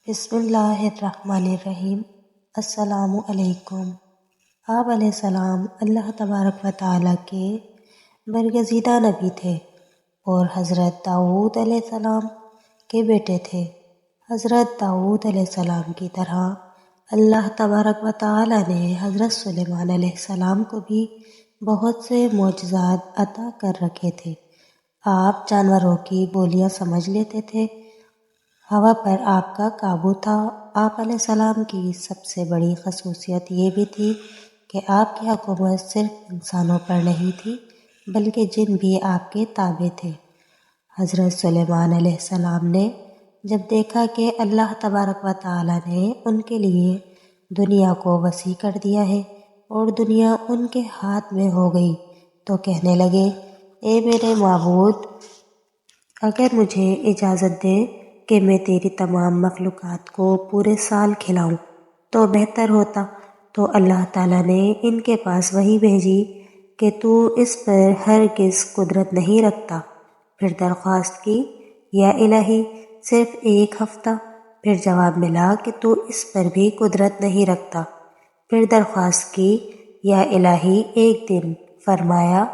بسم اللہ الرحمن الرحیم۔ السلام علیکم۔ آپ علیہ السلام اللہ تبارک و تعالیٰ کے برگزیدہ نبی تھے اور حضرت داؤد علیہ السلام کے بیٹے تھے۔ حضرت داؤد علیہ السلام کی طرح اللہ تبارک و تعالیٰ نے حضرت سلیمان علیہ السلام کو بھی بہت سے معجزات عطا کر رکھے تھے۔ آپ جانوروں کی بولیاں سمجھ لیتے تھے، ہوا پر آپ کا قابو تھا۔ آپ علیہ السلام کی سب سے بڑی خصوصیت یہ بھی تھی کہ آپ کی حکومت صرف انسانوں پر نہیں تھی بلکہ جن بھی آپ کے تابع تھے۔ حضرت سلیمان علیہ السلام نے جب دیکھا کہ اللہ تبارک و تعالیٰ نے ان کے لیے دنیا کو وسیع کر دیا ہے اور دنیا ان کے ہاتھ میں ہو گئی تو کہنے لگے، اے میرے معبود، اگر مجھے اجازت دے کہ میں تیری تمام مخلوقات کو پورے سال کھلاؤں تو بہتر ہوتا۔ تو اللہ تعالیٰ نے ان کے پاس وحی بھیجی کہ تو اس پر ہرگز قدرت نہیں رکھتا۔ پھر درخواست کی، یا الہی صرف ایک ہفتہ۔ پھر جواب ملا کہ تو اس پر بھی قدرت نہیں رکھتا۔ پھر درخواست کی، یا الہی ایک دن۔ فرمایا،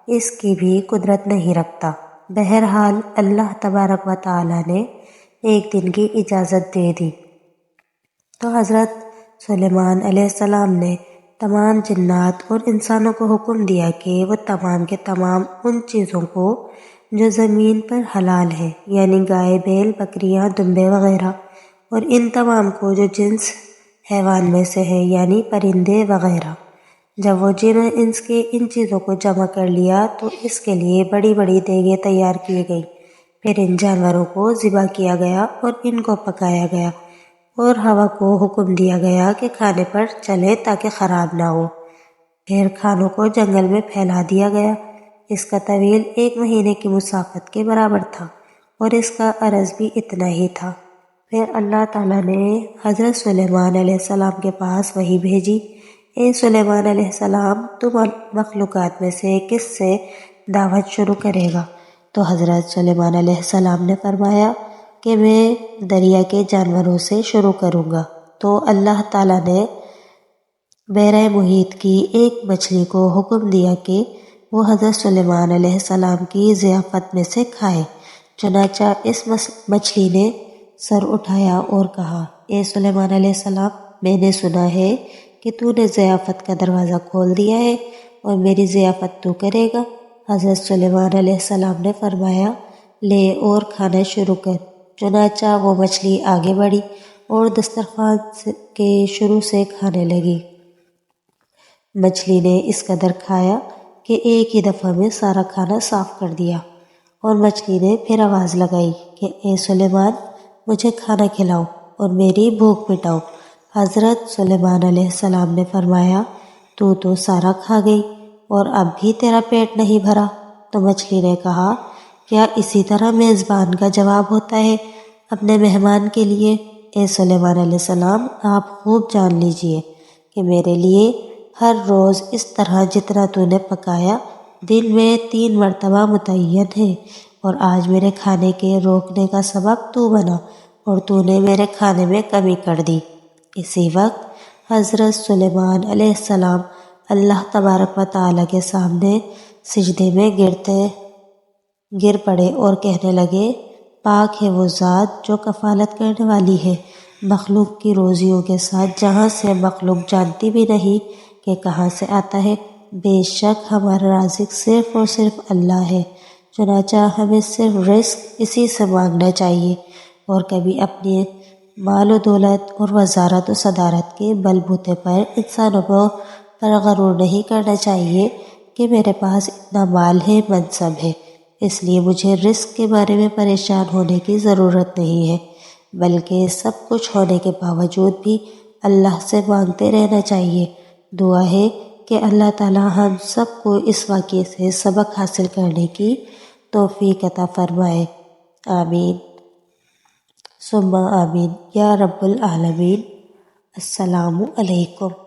اس کی بھی قدرت نہیں رکھتا۔ بہرحال اللہ تبارک و تعالیٰ نے ایک دن کی اجازت دے دی تو حضرت سلیمان علیہ السلام نے تمام جنات اور انسانوں کو حکم دیا کہ وہ تمام کے تمام ان چیزوں کو جو زمین پر حلال ہے، یعنی گائے، بیل، بکریاں، دمبے وغیرہ، اور ان تمام کو جو جنس حیوان میں سے ہے، یعنی پرندے وغیرہ۔ جب وہ جن انس کے ان چیزوں کو جمع کر لیا تو اس کے لیے بڑی بڑی دیگیں تیار کی گئیں۔ پھر ان جانوروں کو ذبح کیا گیا اور ان کو پکایا گیا اور ہوا کو حکم دیا گیا کہ کھانے پر چلے تاکہ خراب نہ ہو۔ پھر کھانوں کو جنگل میں پھیلا دیا گیا۔ اس کا طویل 1 مہینے کی مسافت کے برابر تھا اور اس کا عرض بھی اتنا ہی تھا۔ پھر اللہ تعالیٰ نے حضرت سلیمان علیہ السلام کے پاس وحی بھیجی، اے سلیمان علیہ السلام، تم مخلوقات میں سے کس سے دعوت شروع کرے گا؟ تو حضرت سلیمان علیہ السلام نے فرمایا کہ میں دریا کے جانوروں سے شروع کروں گا۔ تو اللہ تعالیٰ نے بحر محیط کی ایک مچھلی کو حکم دیا کہ وہ حضرت سلیمان علیہ السلام کی ضیافت میں سے کھائے۔ چنانچہ اس مچھلی نے سر اٹھایا اور کہا، اے سلیمان علیہ السلام، میں نے سنا ہے کہ تو نے ضیافت کا دروازہ کھول دیا ہے اور میری ضیافت تو کرے گا۔ حضرت سلیمان علیہ السلام نے فرمایا، لے اور کھانا شروع کر۔ چنانچہ وہ مچھلی آگے بڑھی اور دسترخوان کے شروع سے کھانے لگی۔ مچھلی نے اس قدر کھایا کہ ایک ہی دفعہ میں سارا کھانا صاف کر دیا، اور مچھلی نے پھر آواز لگائی کہ اے سلیمان، مجھے کھانا کھلاؤ اور میری بھوک مٹاؤ۔ حضرت سلیمان علیہ السلام نے فرمایا، تو سارا کھا گئی اور اب بھی تیرا پیٹ نہیں بھرا؟ تو مچھلی نے کہا، کیا اسی طرح میزبان کا جواب ہوتا ہے اپنے مہمان کے لیے؟ اے سلیمان علیہ السلام، آپ خوب جان لیجئے کہ میرے لیے ہر روز اس طرح جتنا تو نے پکایا دن میں 3 مرتبہ متعین ہے، اور آج میرے کھانے کے روکنے کا سبب تو بنا اور تو نے میرے کھانے میں کمی کر دی۔ اسی وقت حضرت سلیمان علیہ السلام اللہ تبارک و تعالیٰ کے سامنے سجدے میں گر پڑے اور کہنے لگے، پاک ہے وہ ذات جو کفالت کرنے والی ہے مخلوق کی روزیوں کے ساتھ، جہاں سے مخلوق جانتی بھی نہیں کہ کہاں سے آتا ہے۔ بے شک ہمارا رازق صرف اور صرف اللہ ہے، چنانچہ ہمیں صرف رزق اسی سے مانگنا چاہیے اور کبھی اپنی مال و دولت اور وزارت و صدارت کے بل بوتے پر انسانوں پر غرور نہیں کرنا چاہیے کہ میرے پاس اتنا مال ہے، منصب ہے، اس لیے مجھے رزق کے بارے میں پریشان ہونے کی ضرورت نہیں ہے، بلکہ سب کچھ ہونے کے باوجود بھی اللہ سے مانگتے رہنا چاہیے۔ دعا ہے کہ اللہ تعالیٰ ہم سب کو اس واقعے سے سبق حاصل کرنے کی توفیق عطا فرمائے۔ آمین ثم آمین یا رب العالمین۔ السلام علیکم۔